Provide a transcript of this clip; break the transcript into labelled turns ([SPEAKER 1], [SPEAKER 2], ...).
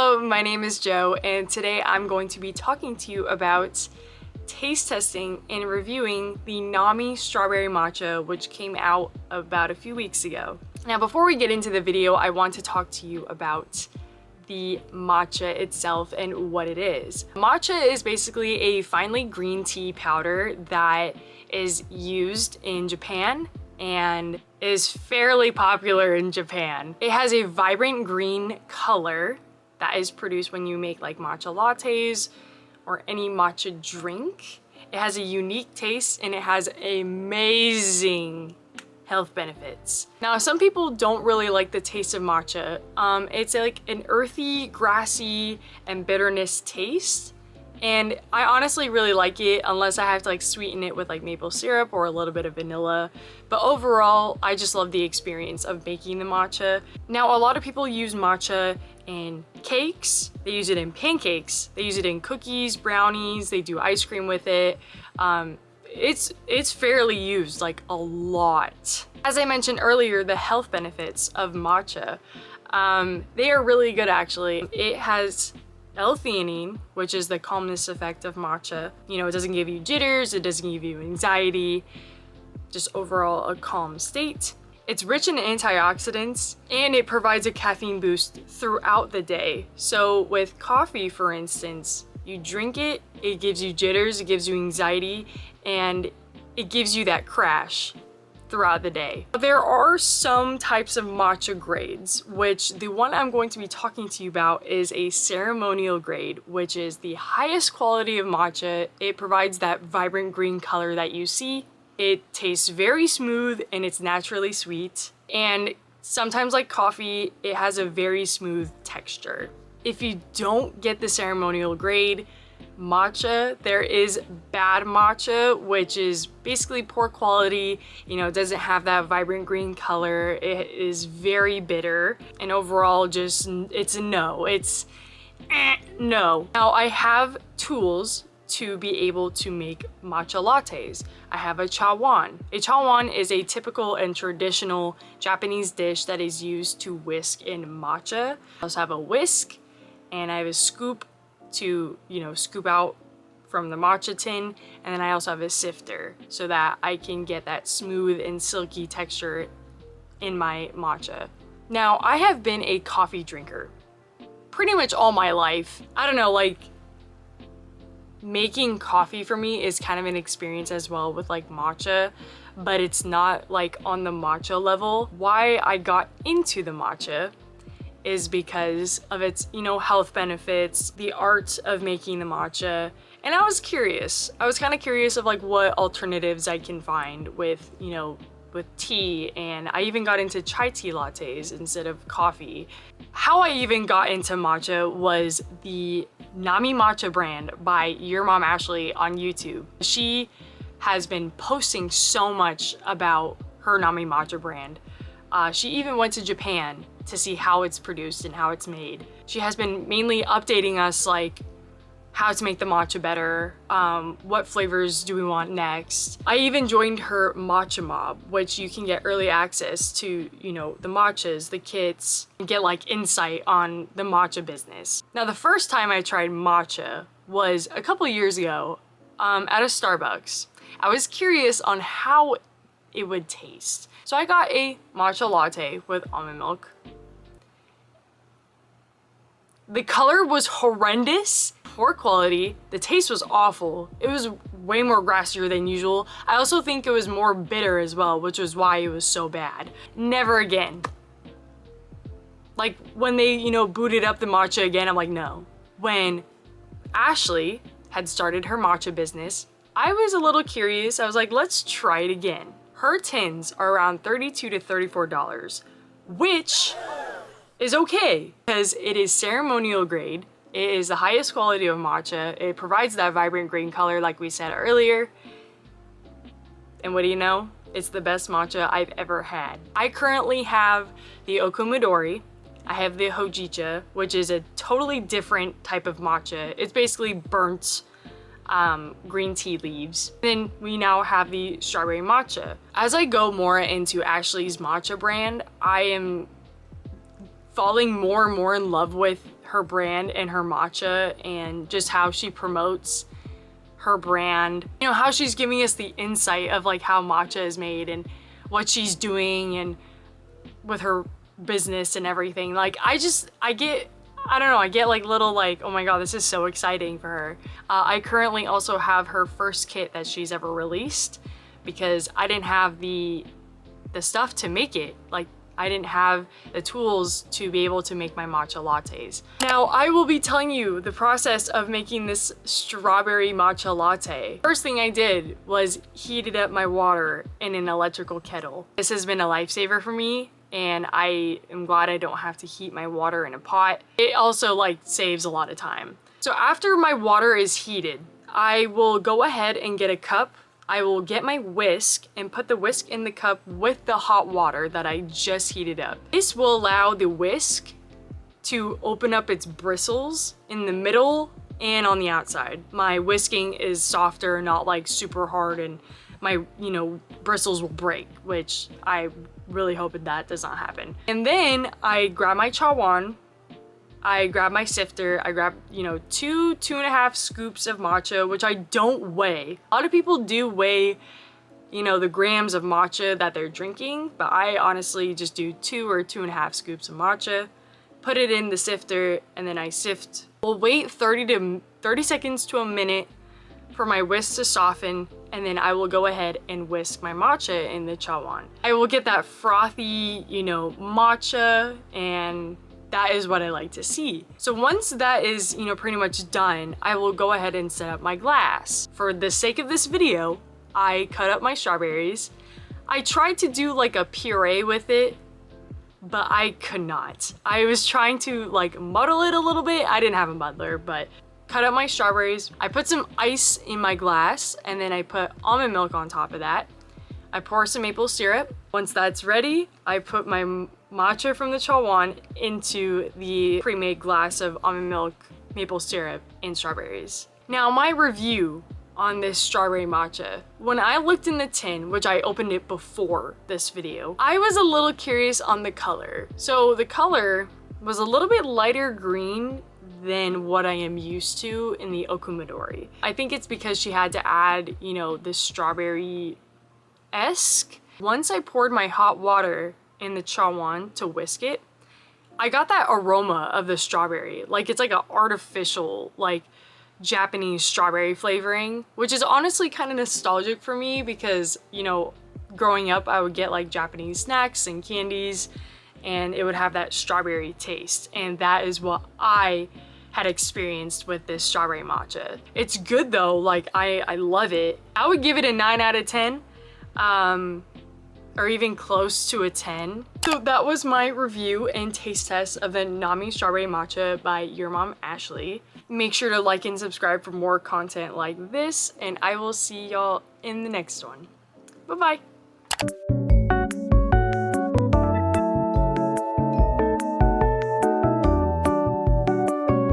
[SPEAKER 1] Hello, my name is Joe, and today I'm going to be talking to you about taste testing and reviewing the Nami Strawberry Matcha, which came out about a few weeks ago. Now, before we get into the video, I want to talk to you about the matcha itself and what it is. Matcha is basically a finely green tea powder that is used in Japan and is fairly popular in Japan. It has a vibrant green color that is produced when you make like matcha lattes or any matcha drink. It has a unique taste and it has amazing health benefits. Now, some people don't really like the taste of matcha. It's like an earthy, grassy, and bitterness taste. And I honestly really like it unless I have to like sweeten it with like maple syrup or a little bit of vanilla. But overall, I just love the experience of making the matcha. Now, a lot of people use matcha in cakes, they use it in pancakes, they use it in cookies, brownies, they do ice cream with it. It's fairly used, like a lot. As I mentioned earlier, the health benefits of matcha, they are really good actually. It has L-theanine, which is the calmness effect of matcha. You know, it doesn't give you jitters, it doesn't give you anxiety, just overall a calm state. It's rich in antioxidants and it provides a caffeine boost throughout the day. So with coffee, for instance, you drink it, it gives you jitters, it gives you anxiety, and it gives you that crash throughout the day. There are some types of matcha grades, which the one I'm going to be talking to you about is a ceremonial grade, which is the highest quality of matcha. It provides that vibrant green color that you see. It tastes very smooth and it's naturally sweet. And sometimes like coffee, it has a very smooth texture. If you don't get the ceremonial grade matcha, there is bad matcha, which is basically poor quality. You know, it doesn't have that vibrant green color. It is very bitter, and overall just, it's a no. It's no. Now, I have tools to be able to make matcha lattes. I have a chawan. A chawan is a typical and traditional Japanese dish that is used to whisk in matcha. I also have a whisk, and I have a scoop to, you know, scoop out from the matcha tin, and then I also have a sifter so that I can get that smooth and silky texture in my matcha. Now, I have been a coffee drinker pretty much all my life. I don't know, like, making coffee for me is kind of an experience as well with like matcha, but it's not like on the matcha level. Why I got into the matcha is because of its, you know, health benefits, the art of making the matcha. And I was curious. I was kind of curious of like what alternatives I can find with, you know, with tea, and I even got into chai tea lattes instead of coffee. How I even got into matcha was the Nami Matcha brand by Your Mom Ashley on YouTube. She has been posting so much about her Nami Matcha brand. She even went to Japan to see how it's produced and how it's made. She has been mainly updating us like how to make the matcha better, what flavors do we want next. I even joined her matcha mob, which you can get early access to, you know, the matchas, the kits, and get like insight on the matcha business. Now, the first time I tried matcha was a couple years ago at a Starbucks. I was curious on how it would taste. So I got a matcha latte with almond milk. The color was horrendous, poor quality. The taste was awful. It was way more grassier than usual. I also think it was more bitter as well, which was why it was so bad. Never again. Like when they, you know, booted up the matcha again, I'm like, no. When Ashley had started her matcha business, I was a little curious. I was like, let's try it again. Her tins are around $32 to $34, which is okay because it is ceremonial grade. It is the highest quality of matcha. It provides that vibrant green color like we said earlier. And what do you know? It's the best matcha I've ever had. I currently have the Okumidori. I have the Hojicha, which is a totally different type of matcha. It's basically burnt green tea leaves. Then we now have the Strawberry Matcha. As I go more into Ashley's matcha brand, I am falling more and more in love with her brand and her matcha, and just how she promotes her brand. You know, how she's giving us the insight of like how matcha is made and what she's doing and with her business and everything. Like I get like little like, oh my god, this is so exciting for her. I currently also have her first kit that she's ever released because I didn't have the stuff to make it. Like I didn't have the tools to be able to make my matcha lattes. Now I will be telling you the process of making this strawberry matcha latte. First thing I did was heated up my water in an electrical kettle. This has been a lifesaver for me, and I am glad I don't have to heat my water in a pot. It also like saves a lot of time. So after my water is heated, I will go ahead and get a cup. I will get my whisk and put the whisk in the cup with the hot water that I just heated up. This will allow the whisk to open up its bristles in the middle and on the outside. My whisking is softer, not like super hard, and my, you know, bristles will break, which I really hope that does not happen. And then I grab my chawan, I grab my sifter, I grab, you know, 2.5 scoops of matcha, which I don't weigh. A lot of people do weigh, you know, the grams of matcha that they're drinking, but I honestly just do 2 or 2.5 scoops of matcha, put it in the sifter, and then I sift. We'll wait 30 seconds to a minute for my whisk to soften, and then I will go ahead and whisk my matcha in the chawan. I will get that frothy, you know, matcha, and that is what I like to see. So once that is, you know, pretty much done, I will go ahead and set up my glass. For the sake of this video, I cut up my strawberries. I tried to do like a puree with it, but I could not. I was trying to like muddle it a little bit. I didn't have a muddler, but cut up my strawberries. I put some ice in my glass, and then I put almond milk on top of that. I pour some maple syrup. Once that's ready, I put my matcha from the chawan into the pre-made glass of almond milk, maple syrup, and strawberries. Now my review on this strawberry matcha. When I looked in the tin, which I opened it before this video, I was a little curious on the color. So the color was a little bit lighter green than what I am used to in the Okumidori. I think it's because she had to add, you know, this strawberry-esque. Once I poured my hot water in the chawan to whisk it, I got that aroma of the strawberry. Like it's like an artificial, like Japanese strawberry flavoring, which is honestly kind of nostalgic for me because, you know, growing up I would get like Japanese snacks and candies and it would have that strawberry taste, and that is what I had experienced with this strawberry matcha. It's good though, like I love it. I would give it a 9 out of 10. Or even close to a 10. So that was my review and taste test of the Nami Strawberry Matcha by your mom, Ashley. Make sure to like and subscribe for more content like this, and I will see y'all in the next one. Bye-bye.